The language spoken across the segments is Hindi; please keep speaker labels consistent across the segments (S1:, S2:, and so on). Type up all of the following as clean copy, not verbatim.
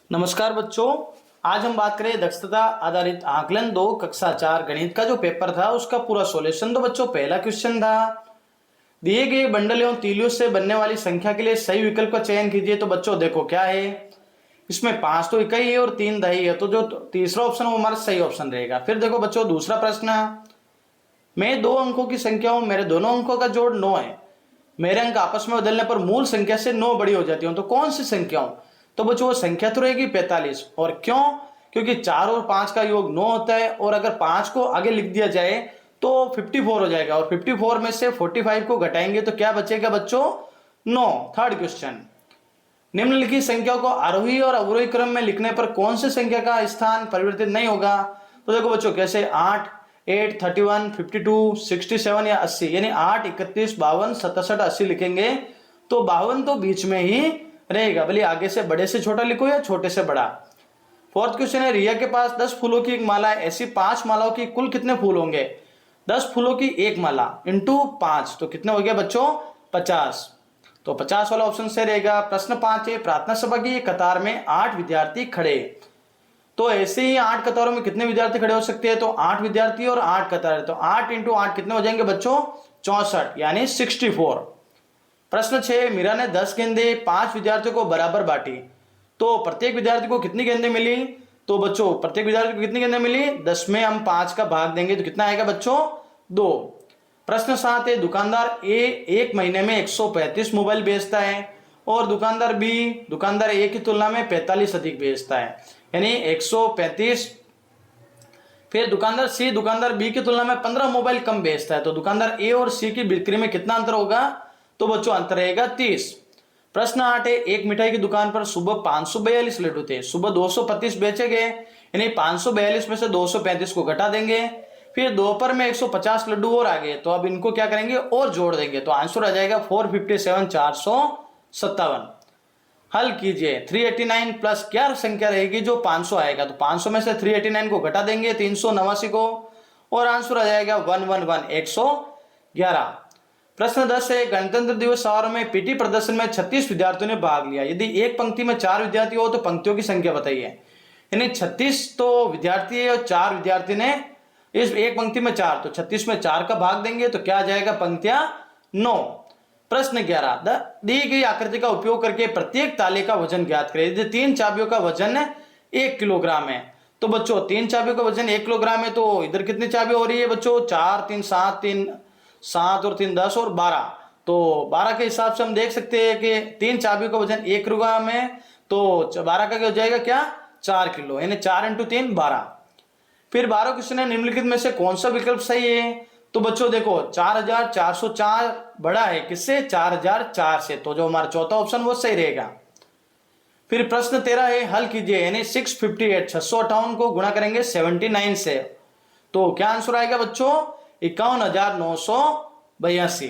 S1: नमस्कार बच्चों, आज हम बात करें दक्षता आधारित आकलन 2 कक्षा 4 गणित का जो पेपर था उसका पूरा सॉल्यूशन। तो बच्चों पहला क्वेश्चन था, दिए गए बंडल एवं तीलियों से बनने वाली संख्या के लिए सही विकल्प का चयन कीजिए। तो बच्चों देखो क्या है, इसमें 5 तो इकाई है और 3 दही है, तो जो तीसरा ऑप्शन वो हमारा सही ऑप्शन रहेगा। फिर देखो बच्चों दूसरा प्रश्न, मैं 2 अंकों की संख्या हूं, मेरे दोनों अंकों का जोड़ 9 है, मेरे अंक आपस में बदलने पर मूल संख्या से 9 बड़ी हो जाती हूँ, तो कौन सी संख्या हूं? तो बच्चों वो संख्या तो रहेगी 45। और क्यों? क्योंकि 4 और 5 का योग 9 होता है, और अगर 5 को आगे लिख दिया जाए तो 54 हो जाएगा, और 54 में से 45 को घटाएंगे तो क्या बचेगा बच्चों? 9। थर्ड क्वेश्चन, निम्नलिखित संख्याओं को आरोही और अवरोही क्रम में लिखने पर कौन सी संख्या का स्थान परिवर्तित नहीं होगा? तो देखो बच्चों कैसे, 8, 31, 52, 67 या 80, यानी 8, 31, 52, 67, 80 लिखेंगे तो 52 तो बीच में ही रहेगा, भले आगे से बड़े से छोटा लिखो या छोटे से बड़ा। फोर्थ क्वेश्चन है, रिया के पास 10 फूलों की एक माला है, ऐसी 5 मालाओं की कुल कितने फूल होंगे? 10 फूलों की एक माला इंटू 5 तो कितने हो गया बच्चों? 50। तो 50 वाला ऑप्शन से रहेगा। प्रश्न 5 है, प्रार्थना सभा की कतार में 8 विद्यार्थी खड़े, तो ऐसे ही 8 कतारों में कितने विद्यार्थी खड़े हो सकते हैं? तो 8 विद्यार्थी और 8 कतार, तो 8 इंटू 8 कितने हो जाएंगे बच्चों? 64, यानी 64। प्रश्न 6, मीरा ने 10 गेंदे 5 विद्यार्थियों को बराबर बांटी, तो प्रत्येक विद्यार्थी को कितनी गेंदें मिली? तो बच्चों प्रत्येक विद्यार्थी को कितनी गेंदें मिली? 10 में हम 5 का भाग देंगे तो कितना आएगा बच्चों? 2। प्रश्न 7 है, दुकानदार ए एक महीने में 135 मोबाइल बेचता है, और दुकानदार ए की तुलना में 45 अधिक बेचता है, यानी 135। फिर दुकानदार बी की तुलना में 15 मोबाइल कम बेचता है, तो दुकानदार ए और सी की बिक्री में कितना अंतर होगा? तो बच्चों अंतर रहेगा 30। प्रश्न 8 है, एक मिठाई की दुकान पर सुबह 542 लड्डू थे, सुबह 235 बेचे गए, यानी 542 में से 235 को घटा देंगे। फिर दोपहर में 150 लड्डू और आ गए, तो अब इनको क्या करेंगे? और जोड़ देंगे, तो आंसर आ जाएगा 457, 457। हल कीजिए, 389 प्लस क्या संख्या रहेगी जो 500 आएगा? तो 500 में से 389 को घटा देंगे 389 को, और आंसर आ जाएगा 111, 111। प्रश्न 10 है, गणतंत्र दिवस समारोह में पीटी प्रदर्शन में 36 विद्यार्थियों ने भाग लिया, यदि एक पंक्ति में 4 विद्यार्थी हो तो पंक्तियों की संख्या बताइए। यानी 36 तो विद्यार्थी है और 4 विद्यार्थी ने, इस एक पंक्ति में 4, तो 36 में 4 का भाग देंगे तो क्या आ जाएगा? पंक्तियां 9। प्रश्न 11, दी गई आकृति का उपयोग करके प्रत्येक ताले का वजन ज्ञात करें। यदि 3 चाबियों का वजन 1 किलोग्राम है, तो बच्चों 3 चाबियों का वजन 1 किलोग्राम है, तो इधर कितनी चाबी हो रही है बच्चों? 4, 3, 7, 3, 7 और 3, 10 और 12, तो 12 के हिसाब से हम देख सकते हैं कि 3 चाबियों का वजन 1 किलोग्राम है, तो 12 का क्या हो जाएगा? क्या? 4 किलो, यानी 4 इंटू 3, 12। फिर 12 क्वेश्चन है, निम्नलिखित में से कौन सा विकल्प सही है? तो बच्चों देखो 4404 बड़ा है किससे? 4004 से, तो जो हमारा चौथा ऑप्शन वो सही रहेगा। फिर प्रश्न 13 है, हल कीजिए, यानी 658, 658 को गुणा करेंगे 79 से, तो क्या आंसर आएगा बच्चों? 51,982।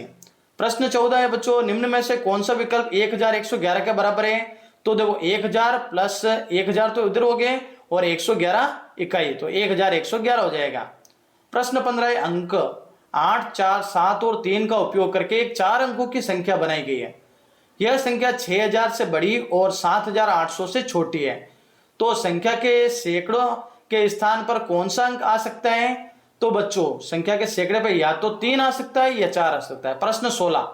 S1: प्रश्न 14 है बच्चों, निम्न में से कौन सा विकल्प 1111 के बराबर है? तो देखो 1000 प्लस 1000 तो इधर हो गए, और 111 इकाई, तो 1111 हो जाएगा। प्रश्न 15 है, अंक 8, 4, 7 और 3 का उपयोग करके एक 4 अंकों की संख्या बनाई गई है, यह संख्या 6000 से बड़ी और 7800 से छोटी है, तो संख्या के सैकड़ों के स्थान पर कौन सा अंक आ सकता है? तो बच्चों संख्या के सैकड़े पर या तो 3 आ सकता है या 4 आ सकता है। प्रश्न 16,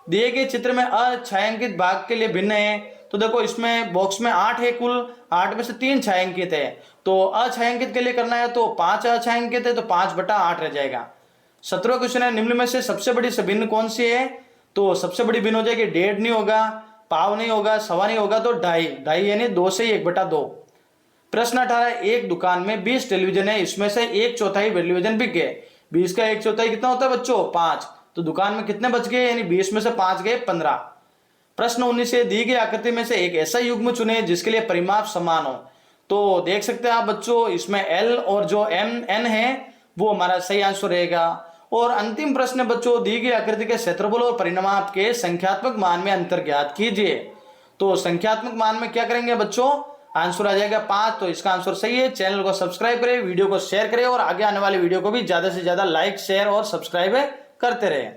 S1: दिए गए चित्र में अछायांकित भाग के लिए भिन्न है, तो देखो इसमें बॉक्स में 8 है, कुल 8 में से 3 छायांकित है, तो अछायांकित के लिए करना है तो 5 अछायांकित है, तो 5/8 रह जाएगा। 17वां क्वेश्चन है, निम्न में से सबसे बड़ी भिन्न कौन सी है? तो सबसे बड़ी भिन्न हो जाएगी 1.5 नहीं होगा, पाव नहीं होगा, सवा नहीं होगा, तो 2.5 यानी 2 से 1/2। प्रश्न 18, एक दुकान में 20 टेलीविजन है, इसमें से 1/4 टेलीविजन बिक गए, 20 का 1/4 कितना होता है बच्चों? 5, तो दुकान में कितने बच गए? यानी 20 में से 5 गए 15। प्रश्न 19 से, दी गई आकृति में से एक ऐसा युग्म चुने जिसके लिए परिमाप समान हो, तो देख सकते हैं आप बच्चों इसमें L और जो N है वो हमारा सही आंसर रहेगा। और अंतिम प्रश्न बच्चों, दी गई आकृति के क्षेत्रफल और परिमाप के संख्यात्मक मान में अंतर ज्ञात कीजिए, तो संख्यात्मक मान में क्या करेंगे बच्चों? आंसर आ जाएगा 5, तो इसका आंसर सही है। चैनल को सब्सक्राइब करें, वीडियो को शेयर करें, और आगे आने वाली वीडियो को भी ज्यादा से ज्यादा लाइक, शेयर और सब्सक्राइब करते रहें।